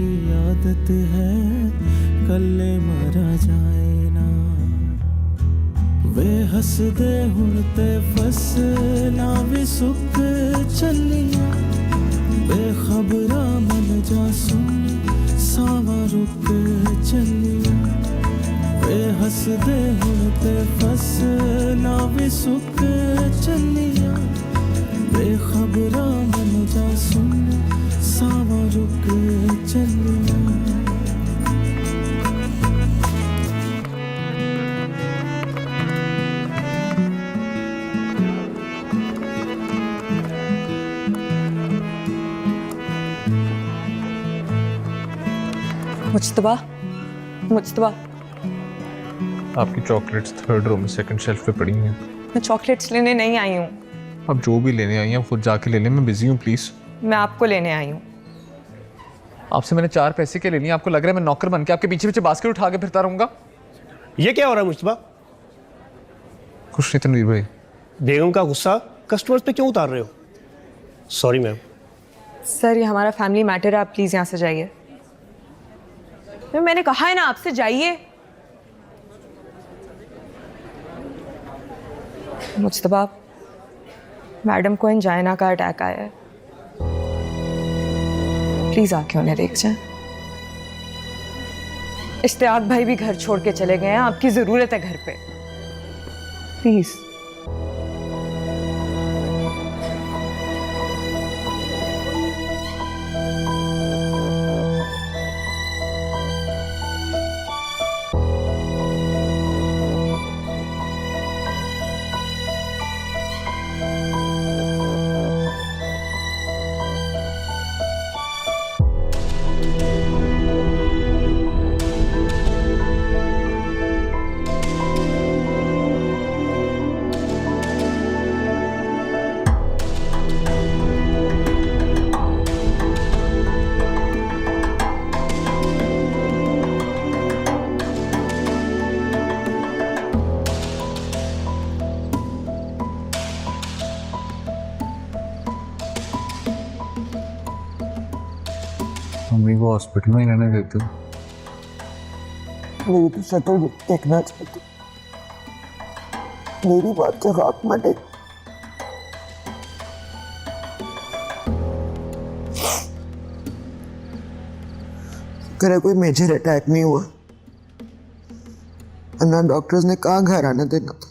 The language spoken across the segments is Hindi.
की आदत है कल्ले मारा जाए ना। वे हसदे हुण ते फसला भी सुख चलिया, बेखबरा मन जा सुन सावा रुक चलिया। वे हसदे हुण ते फसला भी सुख चलिया, बेखबरा मन जा सुन सावा रुक चलिया। मुज्तबा, मुज्तबा, आपकी चॉकलेट्स थर्ड रो में सेकंड शेल्फ पे पड़ी हैं। मैं चॉकलेट्स लेने नहीं आई हूँ। अब जो भी लेने आई हैं खुद जाके ले लें, मैं बिजी हूँ प्लीज। मैं आपको लेने आई हूँ। आपसे मैंने 4 पैसे के ले लिए, आपको लग रहा है मैं नौकर बन के आपके पीछे पीछे बास्केट उठा के फिरता रहूंगा? ये क्या हो रहा है मुज्तबा? कुछ नहीं तनवीर भाई। बेगम का गुस्सा कस्टमर्स पे क्यों उतार रहे हो? Sorry ma'am. सर, ये हमारा फैमिली मैटर है, आप प्लीज़ यहाँ से जाइए। मैंने कहा है ना आपसे जाइए। मुज्तबा, मैडम को एंजाइना का अटैक आया है, प्लीज आके उन्हें देख जाएं। इश्तियाक भाई भी घर छोड़ के चले गए हैं, आपकी जरूरत है घर पे, प्लीज। मम्मी को हॉस्पिटल में ही रहने देते हो? मेरी तो शक्ल देखना चाहती, मेरी बात का रात मटे। करे कोई मेजर अटैक नहीं हुआ, वरना डॉक्टर्स ने कहाँ घर आने देना था।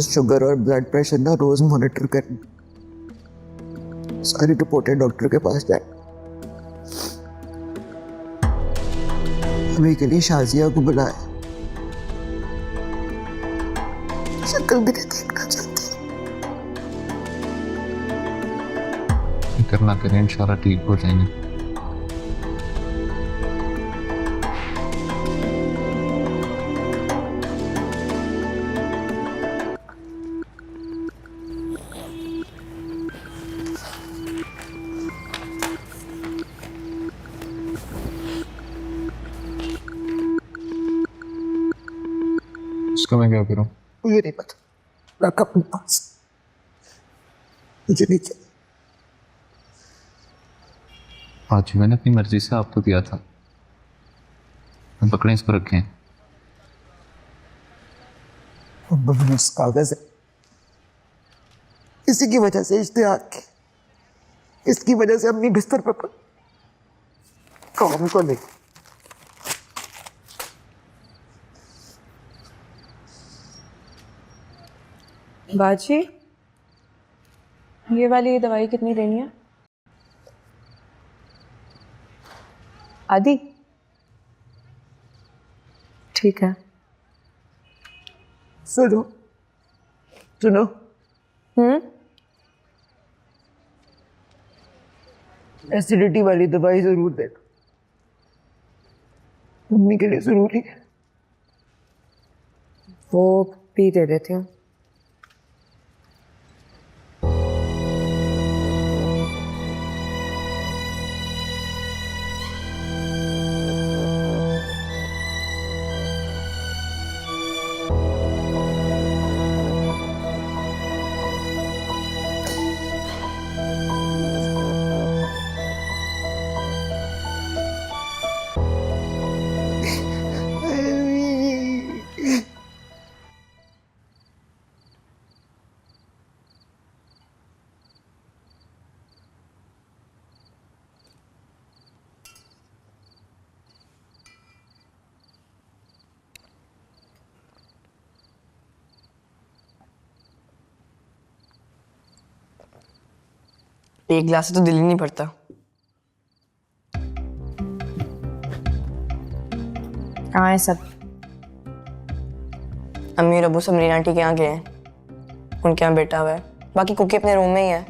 शुगर और ब्लड प्रेशर ना रोज मॉनिटर करना, सारी रिपोर्टें डॉक्टर के पास जाए। अभी के लिए शाजिया को बुलाया, शक्ल भी नहीं देखना चाहती। करना करें, इंशाल्लाह ठीक हो जाएंगे। इसका मैं क्या करूं? मुझे नहीं पता, रख अपने पास, मुझे नहीं चाहिए। आज मैंने अपनी मर्जी से आपको दिया था, हम पकड़े इसको रखें। बस कागज है, इसी की वजह से इश्तियाक की, इसकी वजह से अपनी बिस्तर पर काम को नहीं। बाजी, ये वाली दवाई कितनी लेनी है? आदि? ठीक है। सुनो सुनो, एसिडिटी वाली दवाई जरूर देना, मम्मी के लिए जरूरी है। वो भी दे देती हूँ। एक गिलास से तो दिल ही नहीं भरता। कहाँ है सब? अम्मी और अबू सब रीना आंटी के यहाँ गए हैं, उनके यहाँ बैठा हुआ है। बाकी कुकी अपने रूम में ही है।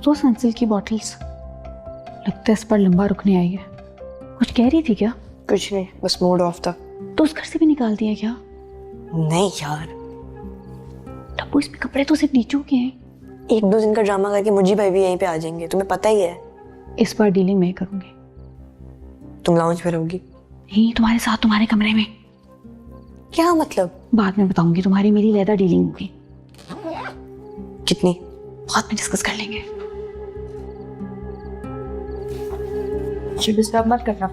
दो सनसिल की बॉटल्स, लगता है इस पर लंबा रुकने आई है। कुछ कह रही थी क्या? कुछ नहीं, बस मूड ऑफ था। तो उस घर से भी निकाल दिया क्या? नहीं यार, टप्पू इसमें कपड़े तो सिर्फ नीचों के हैं। 1-2 दिन का ड्रामा करके मुझी भाई भी यहीं पे आ जाएंगे, तुम्हें पता ही है। इस बार डीलिंग मैं करूंगी। तुम लाउंज पे रहोगी? नहीं, तुम्हारे साथ, तुम्हारे कमरे में। क्या मतलब? बाद में बताऊंगी, तुम्हारी मेरी लेदर डीलिंग होगी। कितनी? बाद में डिस्कस कर लेंगे। डिस्टर्ब मत करना।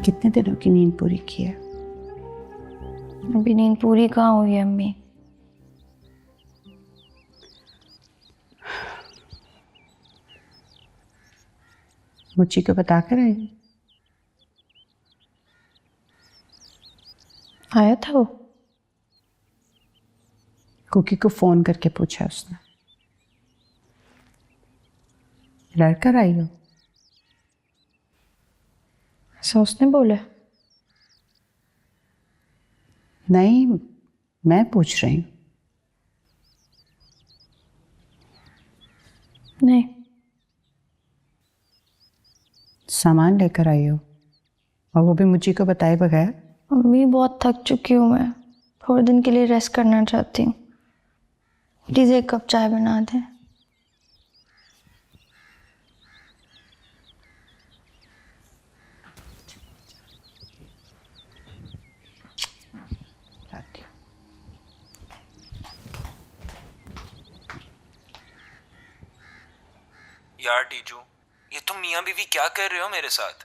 कितने दिनों की नींद पूरी की है? अभी नींद पूरी कहाँ हुई है अम्मी? मुझी को बता कर आई? आया था वो? कुकी को फोन करके पूछा उसने। लड़कर आई हो? ऐसा उसने बोला? नहीं, मैं पूछ रही हूँ। नहीं। सामान लेकर आई हो और वो भी मुझी को बताए बगैर? अम्मी बहुत थक चुकी हूँ मैं, थोड़े दिन के लिए रेस्ट करना चाहती हूँ। प्लीज़ 1 कप चाय बना दें। यार टीजू, ये तुम मियाँ बीवी क्या कर रहे हो मेरे साथ?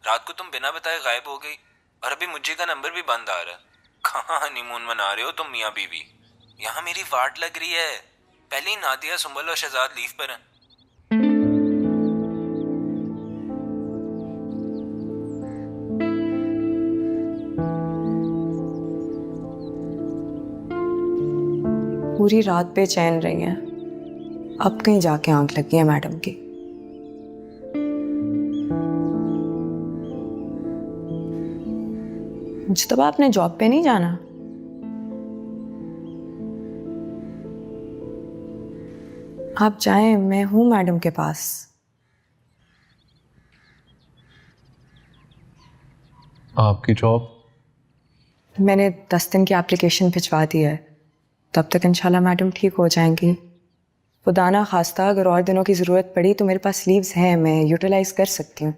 रात को तुम बिना बताए गायब हो गई और अभी मुझे का नंबर भी बंद आ रहा है। कहाँ हनीमून मना रहे हो तुम मियाँ बीवी? यहाँ मेरी वाट लग रही है। पहले ही नादिया, सुंबल और शहजाद लीव पर हैं। पूरी रात बेचैन रही हैं, अब कहीं जाके आंख लगी है मैडम की। मुझे तो आपने जॉब पे नहीं जाना? आप जाएं, मैं हूं मैडम के पास। आपकी जॉब? मैंने 10 दिन की एप्लीकेशन भिजवा दी है, तब तक इंशाल्लाह मैडम ठीक हो जाएंगी। खुदा ना खास्ता अगर और दिनों की ज़रूरत पड़ी तो मेरे पास लीव्स हैं, मैं यूटिलाइज कर सकती हूँ।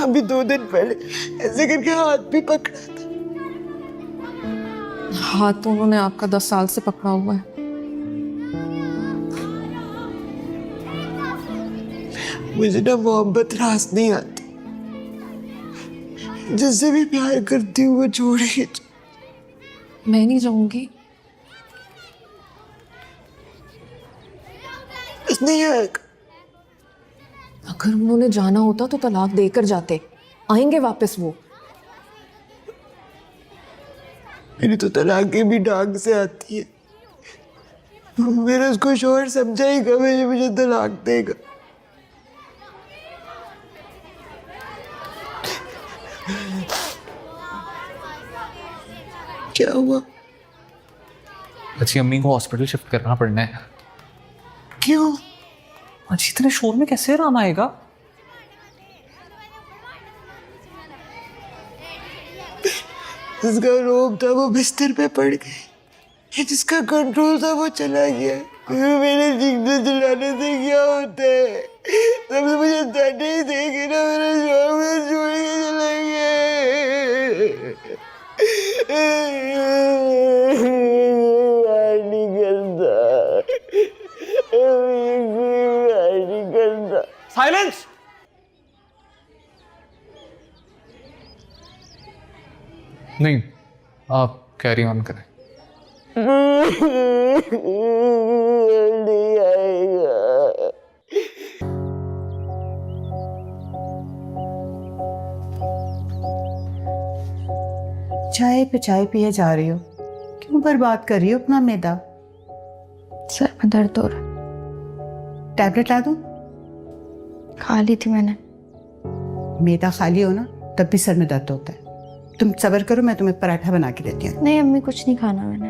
अभी 2 दिन पहले ऐसे करके हाथ भी पकड़ा था। हाथ तो उन्होंने आपका 10 साल से पकड़ा हुआ है। मुझे ना मोहब्बत रास नहीं आती, जिससे भी प्यार करती हूँ वो छोड़ेगी। मैं नहीं जाऊंगी। नहीं आएगा। अगर उन्होंने जाना होता तो तलाक देकर जाते, आएंगे वापस वो। मेरी तो तलाक भी डाक से आती है। मेरा उसको शोहर समझाएगा, मुझे तलाक देगा। क्या हुआ? अच्छी अम्मी को हॉस्पिटल शिफ्ट करना पड़ना है। क्यों? अच्छी इतने शोर में कैसे आराम आएगा? जिसका रोब था वो बिस्तर पे पड़ गई, जिसका कंट्रोल था वो चला गया। मेरे जीने दिलाने से क्या होता है? तब तो मुझे डरने ही देगी ना, मेरा शोहर मुझे छोड़ के चला गया। साइलेंस। नहीं, आप कैरी ऑन करें। नहीं आएगा। चाय पे चाय पिए जा रही हो, क्यों बर्बाद कर रही हो अपना मैदा? सर में दर्द हो रहा है। टैबलेट ला दूं? खा ली थी मैंने। मैदा खाली हो ना तब भी सर में दर्द होता है। तुम सब्र करो, मैं तुम्हें पराठा बना के देती हूँ। नहीं अम्मी, कुछ नहीं खाना मैंने।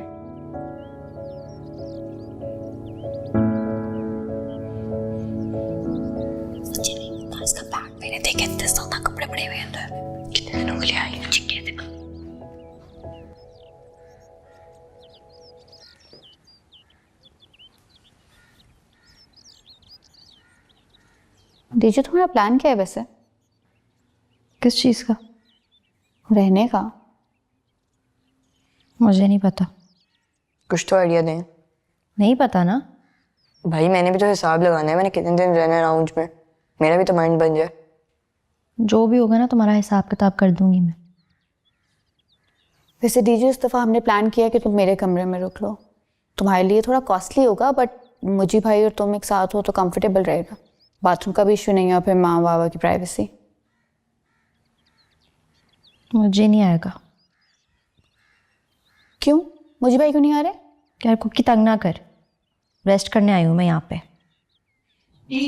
इसका बैग मैंने देखे, इतने ज्यादा कपड़े पड़े हुए हैं अंदर। कितने दिनों के लिए आई है? दीजिए, तुम्हारा प्लान क्या है वैसे? किस चीज़ का? रहने का? मुझे नहीं पता। कुछ तो आइडिया दें। नहीं पता ना भाई, मैंने भी तो हिसाब लगाना है, मैंने कितने दिन रहना है राउंड में, मेरा भी तो माइंड बन जाए। जो भी होगा ना तुम्हारा हिसाब किताब कर दूंगी मैं। वैसे दीजिए, इस दफ़ा हमने प्लान किया कि तुम मेरे कमरे में रुक लो। तुम्हारे लिए थोड़ा कॉस्टली होगा, बट मुझे भाई और तुम एक साथ हो तो कंफर्टेबल रहेगा। बाथरूम का भी इशू नहीं है, और फिर माँ बाबा की प्राइवेसी। मुझे नहीं आएगा। क्यों? मुझे भाई क्यों नहीं आ रहे? यार कुकी तंग ना कर, रेस्ट करने आई हूँ मैं यहाँ पे।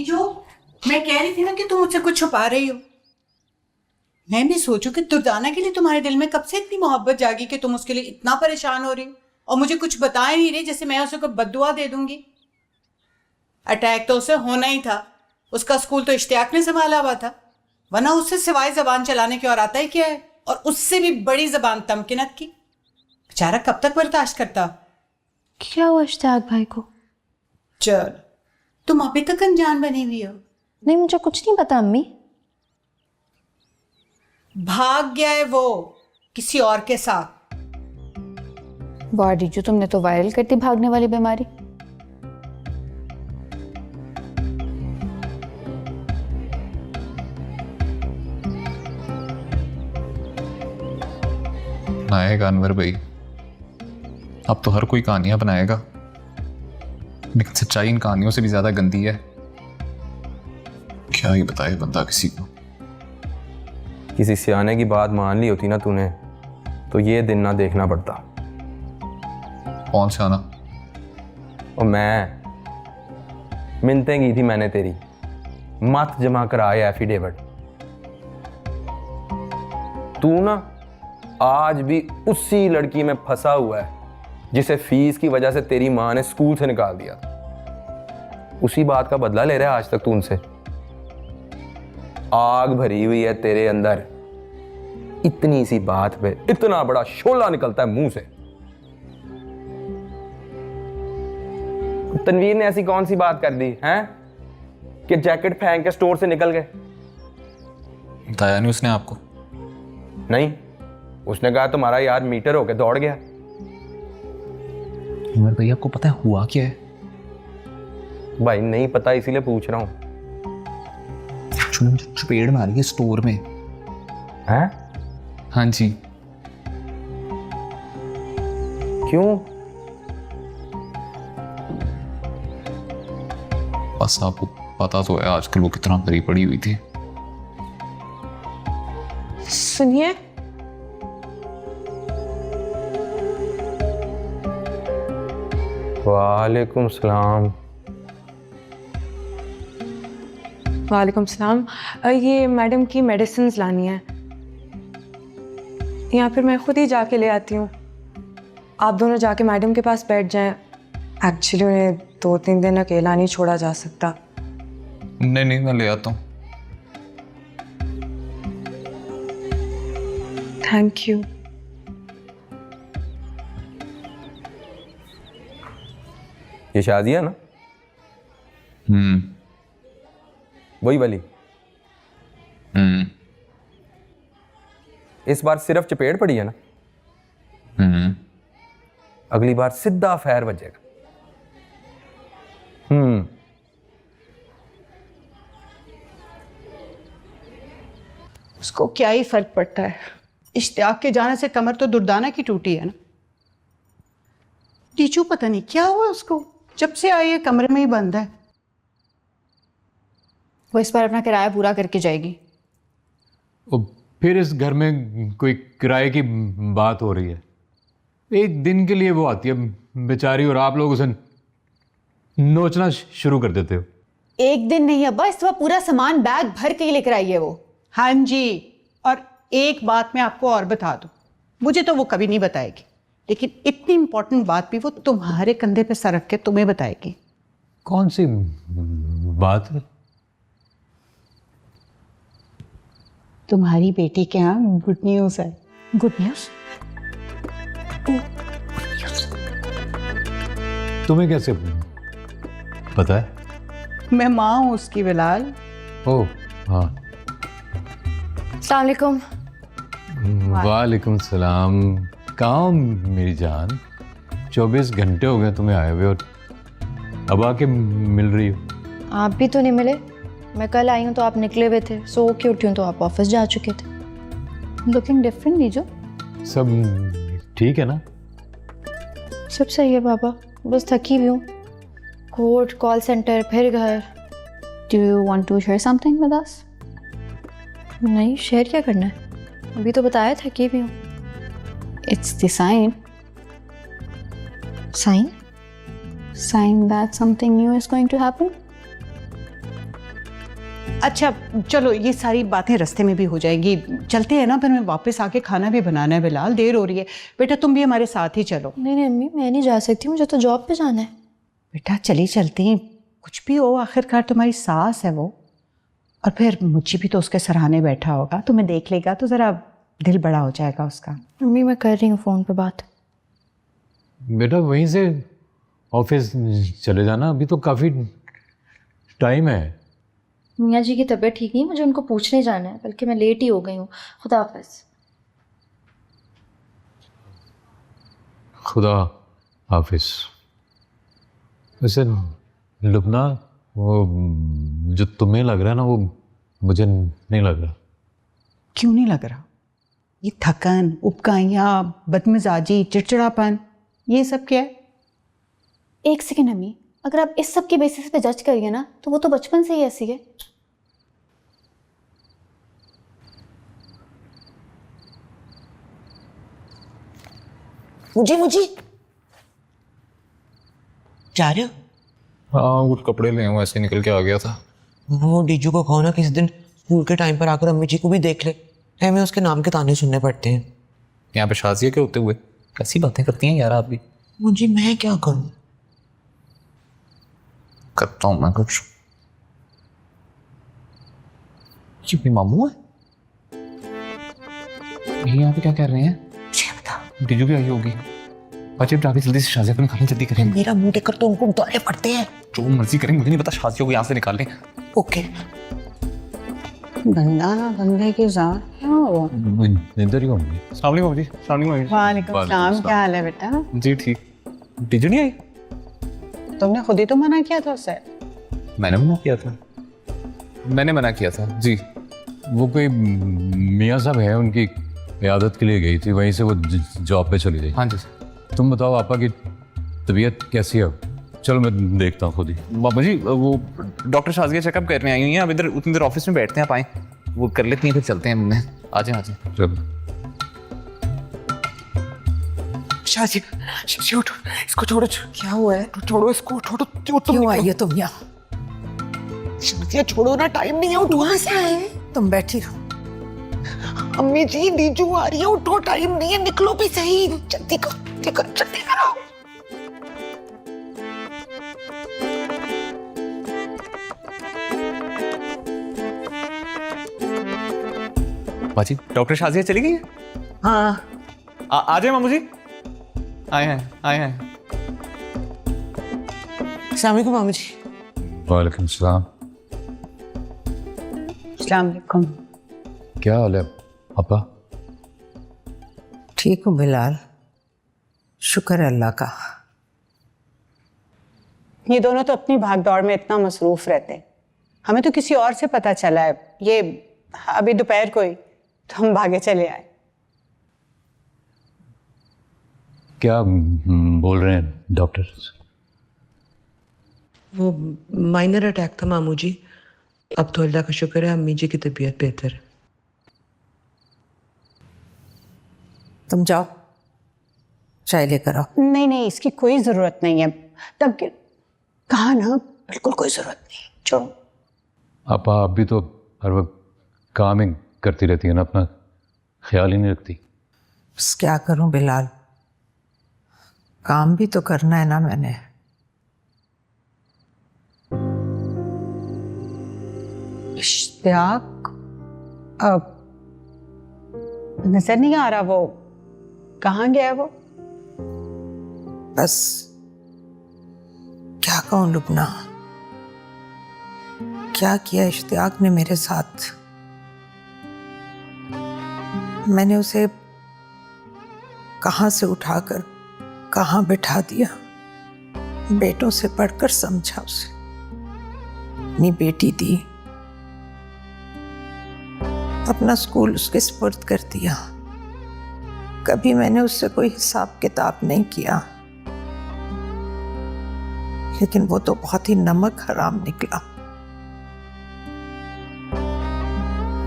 जो मैं कह रही थी ना कि तुम मुझसे कुछ छुपा रही हो। मैं भी सोचूं कि दुर्दाना के लिए तुम्हारे दिल में कब से इतनी मोहब्बत जागी कि तुम उसके लिए इतना परेशान हो रही हो और मुझे कुछ बता ही नहीं रही, जैसे मैं उसे कोई बद्दुआ दे दूंगी। अटैक तो उसे होना ही था, उसका स्कूल तो इश्तियाक ने संभाला हुआ था, वरना उससे सिवाय जबान चलाने की और आता ही क्या है। और उससे भी बड़ी जबान तमकिनत की। बेचारा कब तक बर्दाश्त करता। क्या हुआ इश्तियाक भाई को? चल, तुम अभी तक अनजान बनी हुई हो। नहीं, मुझे कुछ नहीं पता अम्मी। भाग गया है वो किसी और के साथ। वाह जीजू, तुमने तो वायरल कर दी भागने वाली बीमारी। बनाएगा अनवर भाई, अब तो हर कोई कहानियां बनाएगा, लेकिन सच्चाई इन कहानियों से भी ज्यादा गंदी है। क्या ही बताए बंदा किसी को। किसी सियाने की बात मान ली होती ना तूने, तो ये दिन ना देखना पड़ता। कौन सा आना? और मैं मिन्नतें की थी मैंने तेरी, मत जमा कराए एफिडेविट। तू ना आज भी उसी लड़की में फंसा हुआ है जिसे फीस की वजह से तेरी माँ ने स्कूल से निकाल दिया। उसी बात का बदला ले रहा है आज तक तू उनसे। आग भरी हुई है तेरे अंदर। इतनी सी बात पे इतना बड़ा शोला निकलता है मुंह से। तनवीर ने ऐसी कौन सी बात कर दी हैं कि जैकेट फेंक के स्टोर से निकल गए? बताया नहीं उसने आपको? नहीं, उसने कहा तुम्हारा यार मीटर होके दौड़ गया। उमर भाई आपको पता है हुआ क्या है? भाई नहीं पता, इसीलिए पूछ रहा हूं। एक्चुअली मुझे चपेट मारी है स्टोर में। हैं? हाँ जी। क्यों? बस आपको पता तो है आजकल वो कितना भरी पड़ी हुई थी। सुनिए, वालेकुम सलाम। वालेकुम सलाम। ये मैडम की मेडिसिन लानी है, या फिर मैं खुद ही जाके ले आती हूँ? आप दोनों जाके मैडम के पास बैठ जाएं। एक्चुअली उन्हें 2-3 दिन अकेला नहीं छोड़ा जा सकता। नहीं नहीं, मैं ले आता हूँ। Thank you. ये शादी है ना? वही वाली? इस बार सिर्फ चपेट पड़ी है ना? अगली बार सीधा फैर बजेगा। उसको क्या ही फर्क पड़ता है? इश्तियाक के जाने से कमर तो दुर्दाना की टूटी है ना। टीचू पता नहीं क्या हुआ उसको, जब से आई है कमरे में ही बंद है। वो इस बार अपना किराया पूरा करके जाएगी। फिर इस घर में कोई किराए की बात हो रही है? एक दिन के लिए वो आती है बेचारी, और आप लोग उसे नोचना शुरू कर देते हो। एक दिन नहीं अब्बा, इस बार पूरा सामान बैग भर के ही लेकर आई है वो। हाँ जी, और एक बात मैं आपको और बता दूं, मुझे तो वो कभी नहीं बताएगी, लेकिन इतनी इंपॉर्टेंट बात भी वो तुम्हारे कंधे पे सर रख के तुम्हें बताएगी। कौन सी बात है? तुम्हारी बेटी के यहाँ गुड न्यूज है। Good news? तुम्हें कैसे पता है? मैं माँ हूँ उसकी बिलाल। ओह हाँ। अस्सलाम वालेकुम। वालेकुम सलाम। कहाँ हो मेरी जान? 24 घंटे हो गए तुम्हें आए हुए और अब आके मिल रही हो। आप भी तो नहीं मिले। मैं कल आई हूँ तो आप निकले हुए थे, सो के उठी हूँ तो आप ऑफिस जा चुके थे। लुकिंग डिफरेंट नीजो। सब ठीक है ना? सब सही है पापा, बस थकी हुई हूँ। कोर्ट, कॉल सेंटर, फिर घर। Do you want to share something with us? नहीं, शेयर क्या करना है? अभी तो बताया थकी हुई हूँ। It's the sign. Sign? Sign that something new is going to happen. अच्छा चलो, ये सारी बातें रास्ते में भी हो जाएंगी, चलते हैं ना। फिर मैं वापस आके खाना भी बनाना है बिलाल, देर हो रही है। बेटा तुम भी हमारे साथ ही चलो। नहीं नहीं अम्मी, मैं नहीं जा सकती, मुझे तो जॉब पे जाना है। बेटा चली चलती हैं, कुछ भी हो आखिरकार तुम्हारी सास है वो। और फिर मुझे भी तो उसके सराहने बैठा होगा, तुम्हें देख लेगा तो ज़रा दिल बड़ा हो जाएगा उसका। मम्मी मैं कर रही हूँ फ़ोन पे बात। बेटा वहीं से ऑफिस चले जाना, अभी तो काफ़ी टाइम है। मियाँ जी की तबीयत ठीक नहीं है, मुझे उनको पूछने जाना है, बल्कि मैं लेट ही हो गई हूँ। खुदा हाफिज़। खुदा हाफिज़। वैसे लुबना, वो जो तुम्हें लग रहा है ना वो मुझे नहीं लग रहा। क्यों नहीं लग रहा? ये थकन, उबकाइयाँ, बदमिजाजी, चिड़चिड़ापन, ये सब क्या है? एक सेकेंड अम्मी, अगर आप इस सब के बेसिस पे जज करिए ना तो वो तो बचपन से ही ऐसी है। मुझे जा रहे हो? हाँ कुछ कपड़े ले आऊँ, ऐसे निकल के आ गया था। वो डीजू को कहो ना किसी दिन स्कूल के टाइम पर आकर अम्मी जी को भी देख ले। हमें उसके नाम के ताने सुनने पड़ते हैं। यहाँ पे शाजिया के होते हुए कैसी बातें करती हैं यार आप भी। मुझे मैं क्या करूँ? करता हूँ मैं कुछ। ये भी मामू है? ये यहाँ पे क्या कर रहे हैं? टीजू भी आई होगी। अच्छा जाके जल्दी से शाजिया को निकालें, जल्दी करें। मेरा मुंह देखकर तो उनको दौरे पड़ते हैं। जो मर्जी करें, मुझे नहीं पता, शाजिया को यहाँ से निकाल लें। ओके। बंदा ना बंदे की जान क्या हुआ? इधर ही होंगी। अस्सलाम वालेकुम जी। अस्सलाम वालेकुम। वालेकुम सलाम, क्या हाल है बेटा? जी ठीक। टीजू नहीं आई? तुमने खुद ही तो मना किया था उससे। मैंने मना किया था। मैंने मना किया था जी। वो कोई मियाँ साहब है, उनकी इयादत के लिए गई थी, वहीं से वो जॉब पे चली गई। हाँ जी। तुम बताओ आपा की तबीयत कैसी है? चलो मैं देखता हूँ खुद ही। बाबा जी वो डॉक्टर शाजिया चेकअप करने आई हुई हैं। अब इधर उतनी देर ऑफिस में बैठते हैं, आप आएँ, वो कर लेती हैं, फिर चलते हैं। हमने आ जाए चलो। शाजिया उठो, इसको छोड़ो। क्या हुआ है? छोड़ो इसको, छोड़ो। क्यों आई हो तुम यहाँ? शाजिया छोड़ो ना, टाइम नहीं है। उठो। वहां से आए? तुम बैठी रहो। अम्मी जी नीजू आ रही है, उठो, टाइम नहीं है, निकलो भी सही। जल्दी करो, जल्दी करो। बाजी डॉक्टर शाजिया चली गई है? हाँ। आ जाए मामू जी। आए हैं। अस्सलाम वालेकुम मामू जी। वालेकुम सलाम। अस्सलाम वालेकुम। क्या हाल है अपा? ठीक हूँ बिलाल, शुक्र है अल्लाह का। ये दोनों तो अपनी भागदौड़ में इतना मसरूफ रहते हैं, हमें तो किसी और से पता चला है। ये अभी दोपहर को ही तो हम भागे चले आए। क्या बोल रहे हैं डॉक्टर? वो माइनर अटैक था मामू जी। अब तो अल्लाह का शुक्र है, अम्मी जी की तबीयत बेहतर है। तुम जाओ, चाय लेकर आओ। नहीं, इसकी कोई ज़रूरत नहीं है। तब कहा ना, बिल्कुल कोई ज़रूरत नहीं। छोड़ो। आपा आप भी तो हर वक्त काम ही करती रहती है ना, अपना ख्याल ही नहीं रखती। बस क्या करूं बिलाल, काम भी तो करना है ना मैंने। इश्तियाक अब नजर नहीं आ रहा, वो कहाँ गया है वो? बस क्या कहूं लुबना, क्या किया इश्तियाक ने मेरे साथ। मैंने उसे कहां से उठाकर कहां बिठा दिया। बेटों से पढ़कर समझा उसे, अपनी बेटी दी, अपना स्कूल उसके सुपुर्द कर दिया। कभी मैंने उससे कोई हिसाब किताब नहीं किया, लेकिन वो तो बहुत ही नमक हराम निकला।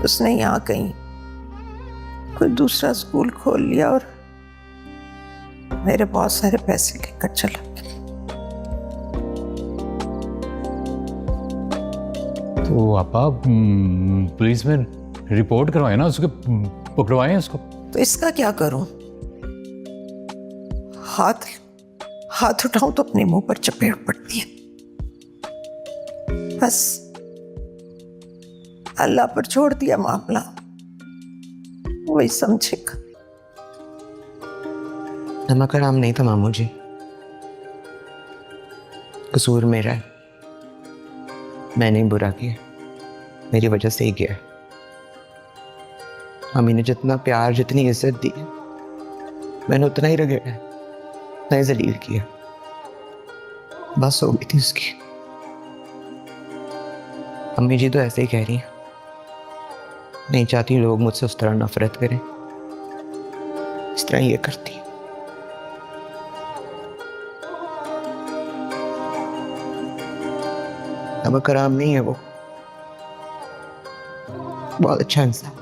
उसने यहाँ कहीं कोई दूसरा स्कूल खोल लिया और मेरे बहुत सारे पैसे लेकर चला गया। तो आपा पुलिस में रिपोर्ट करवाए ना, उसके पकड़वाएं उसको। तो इसका क्या करूं? हाथ उठाऊं तो अपने मुंह पर चपेट पड़ती है। बस अल्लाह पर छोड़ दिया मामला, वही समझेगा। नमक हराम नहीं था मामू जी, कसूर मेरा है। मैंने ही बुरा किया, मेरी वजह से ही किया। मम्मी ने जितना प्यार, जितनी इज्जत दी, मैंने उतना ही रगड़ा, उतना ही जलील किया। बस हो गई थी उसकी। अम्मी जी तो ऐसे ही कह रही हैं, नहीं चाहती लोग मुझसे उस तरह नफरत करें, इस तरह ये करती है। नमक हराम नहीं है वो, बहुत अच्छा इंसान है।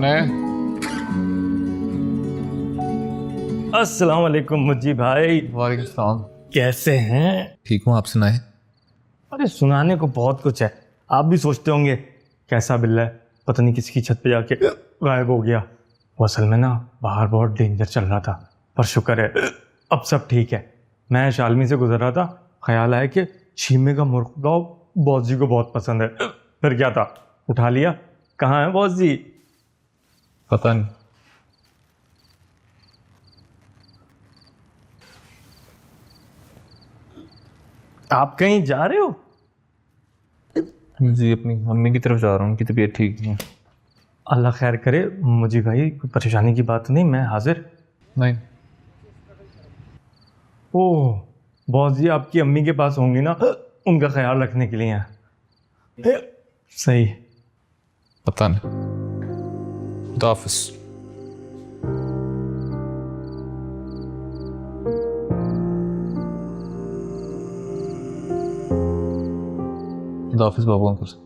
है? अस्सलाम वालेकुम मुज्जी भाई। वालेकुम सलाम। कैसे हैं? ठीक हूँ, आप सुनाए? अरे सुनाने को बहुत कुछ है। आप भी सोचते होंगे कैसा बिल्ला है, पता नहीं किसकी छत पे जाके गायब हो गया। वो असल में ना बाहर बहुत डेंजर चल रहा था, पर शुक्र है अब सब ठीक है। मैं शालमी से गुजर रहा था, ख्याल आया कि शीमे का मुर्गा बॉस जी को बहुत पसंद है। फिर क्या था, उठा लिया। कहाँ है बॉस जी? पता नहीं। आप कहीं जा रहे हो? जी अपनी मम्मी की तरफ जा रहा हूँ, उनकी तबीयत ठीक नहीं है। अल्लाह खैर करे। मुझे भाई कोई परेशानी की बात नहीं, मैं हाजिर। नहीं। ओह बॉस जी आपकी अम्मी के पास होंगी ना, उनका ख्याल रखने के लिए हैं। सही। पता नहीं। खुदा हाफिज़। खुदा हाफिज़ बाबू अंकुर।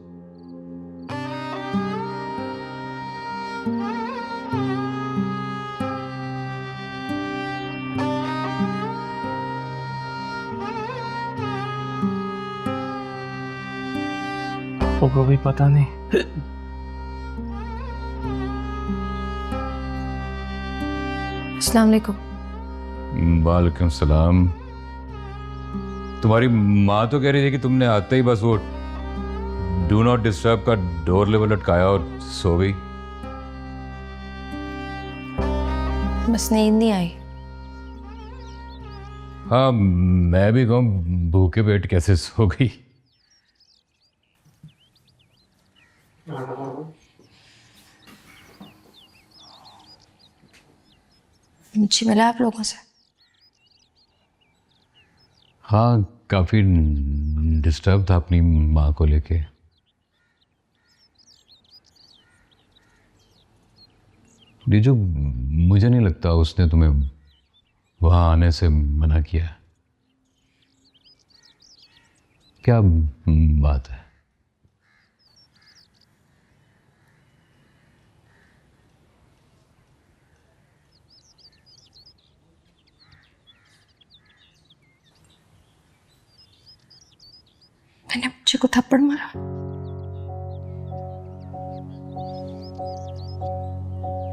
को भी पता नहीं। अस्सलाम वालेकुम। वालेकुम सलाम। तुम्हारी माँ तो कह रही थी कि तुमने आते ही बस वो डू नॉट डिस्टर्ब का डोर लेवल लटकाया और सो गई। बस नींद नहीं आई। हाँ मैं भी कहूँ भूखे पेट कैसे सो गई। मुझे मिला आप लोगों से? हाँ काफ़ी डिस्टर्ब था अपनी माँ को लेके। जो मुझे नहीं लगता उसने तुम्हें वहाँ आने से मना किया। क्या बात है? मैंने बच्चे को थप्पड़ मारा।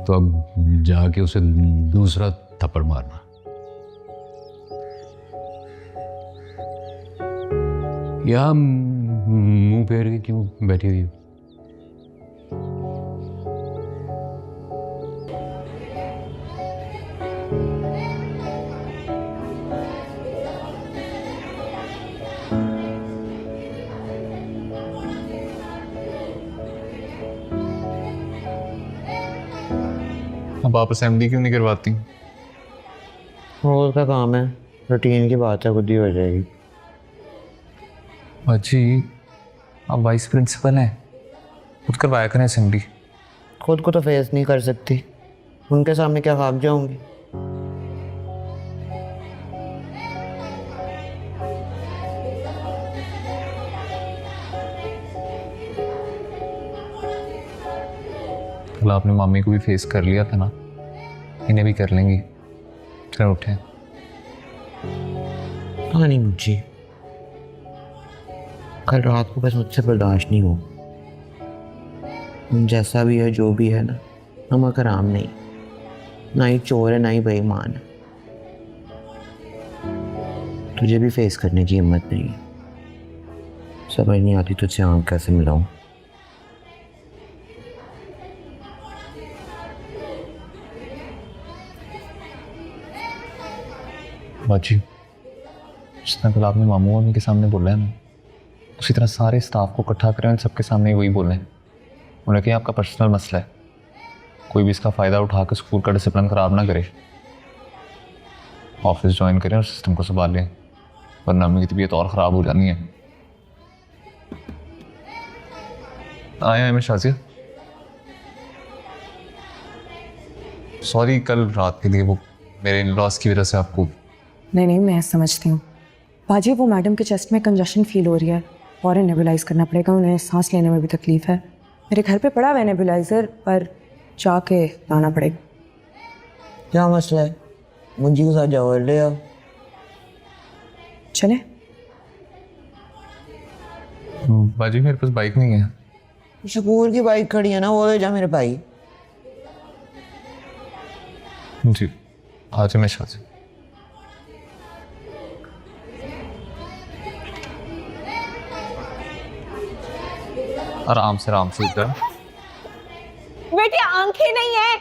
तो अब जाके उसे दूसरा थप्पड़ मारना। या मुंह फेर के क्यों बैठी हुई हो? अब आप असेंबली क्यों नहीं करवाती? रोज का काम है, रूटीन की बात है, खुद ही हो जाएगी। अजी आप वाइस प्रिंसिपल हैं, खुद करवाया करें असेंबली। खुद को तो फेस नहीं कर सकती, उनके सामने क्या खाक जाऊंगी। कल आपने मामी को भी फेस कर लिया था ना, इन्हें भी कर लेंगी। चलो उठें। हाँ नहीं मुझे कल रात को बस मुझसे बर्दाश्त नहीं हो। जैसा भी है जो भी है ना, हम हराम नहीं, ना ही चोर है ना ही बेईमान है। तुझे भी फेस करने की हिम्मत नहीं है। समझ नहीं आती तुझसे आंख कैसे मिलाऊं। बाजी जितना कल आपने मामू मम्मी के सामने बोला है ना, उसी तरह सारे स्टाफ को इकट्ठा करें और सबके सामने वही बोलें। उन्हें कहें आपका पर्सनल मसला है, कोई भी इसका फ़ायदा उठा कर स्कूल का डिसिप्लिन ख़राब ना करे। ऑफिस ज्वाइन करें और सिस्टम को संभालें, वरना मम्मी की तबीयत और ख़राब हो जानी है। आया है मैं शाजिया। सॉरी कल रात के लिए, वो मेरे इन लॉस की वजह से आपको। नहीं मैं समझती हूँ बाजी, वो मैडम के चेस्ट में कंजशन फील हो रही है और नेबुलाइज करना पड़ेगा। उन्हें सांस लेने में भी तकलीफ है। मेरे घर पे पड़ा हुआ है नेबुलाइज़र, पर जाके लाना पड़ेगा। क्या मसला है? मुझे के साथ जाओ, ले आओ। चले? बाजी मेरे पास बाइक नहीं है। शकूर की बाइक खड़ी है ना, वो ले जा मेरे भाई। जी आज मैं शादी। आराम से इधर। बेटी आंखें नहीं है।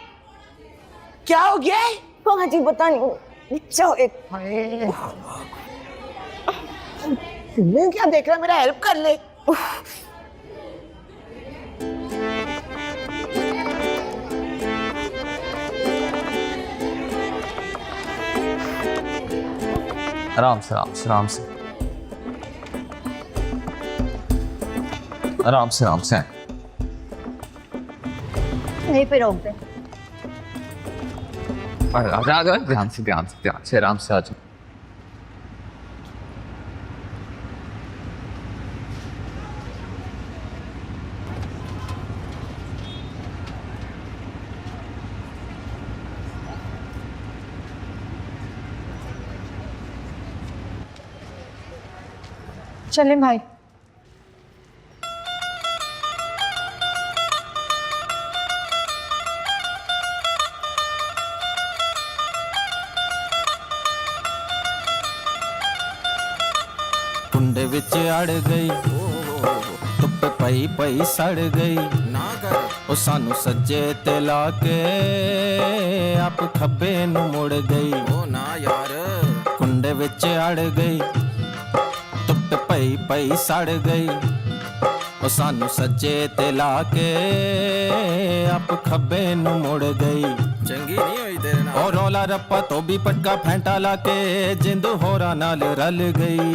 क्या हो गया है? हाँ जी पता नहीं। जाओ एक। मैं क्या देख रहा, मेरा हेल्प कर ले। आराम से यहीं पे रोक दे। ध्यान से आराम से आ जाओ। चले भाई। कुंडे विच अड़ गई, धुप पई पई सड़ गई ना कर ओ सानू सज्जे ते लाके आप खब्बे नु मुड़ गई। ओ ना यार कुंडे विच अड़ गई, धुप पई पई सड़ गई ओ सानू सज्जे ते लाके आप खब्बे नु मुड़ गई। चंगी नहीं होई तेरे नाल ओ रौला रप्पा तो भी पटका फैंटा लाके जिंद होरा नाल रल गई,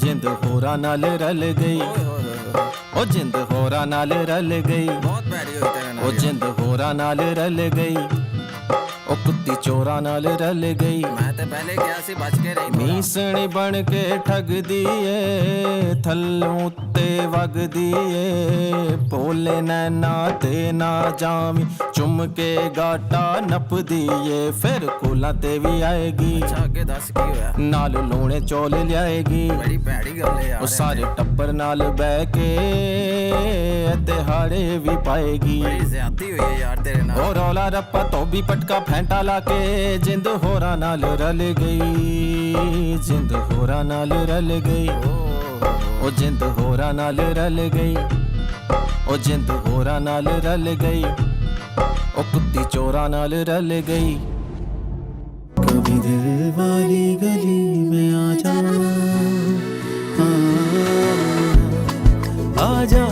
जिंद होरा नाल रल गई ओ जिंद होरा नाल रल गई। बहुत प्यारी होई तेरे नाल ओ जिंद होरा नाल रल गई ओ कुत्ती चोरा नाल रल गई। मैं ते पहले क्या सी बच के रही मीसणी बन के ठग दिए थल्लों ते वग दिए बोले नैना ते ना जावी चुम के गाटा नप दिए फिर कोला ते भी आएगी। अच्छा आगे दस की होया नाल लूणे चौल लियाएगी। बड़ी भैड़ी गल है यार ओ सारे टब्बर नाल बह के दिहाड़े भी पाएगी। बड़ी ज्यादती हुई है यार तेरे नाल ओ रौला रप्पा तो भी पटका फैंटा लाके जिंद होरा नाल रल गई, जिंद होरा नाल रल गई ओ जिंद होरा नाल रल गई ओ जिंद होरा नाल रल गई ओ कुत्ती चोरा नाल रल गई। कभी दिल वाली गली में आ जा, आ जा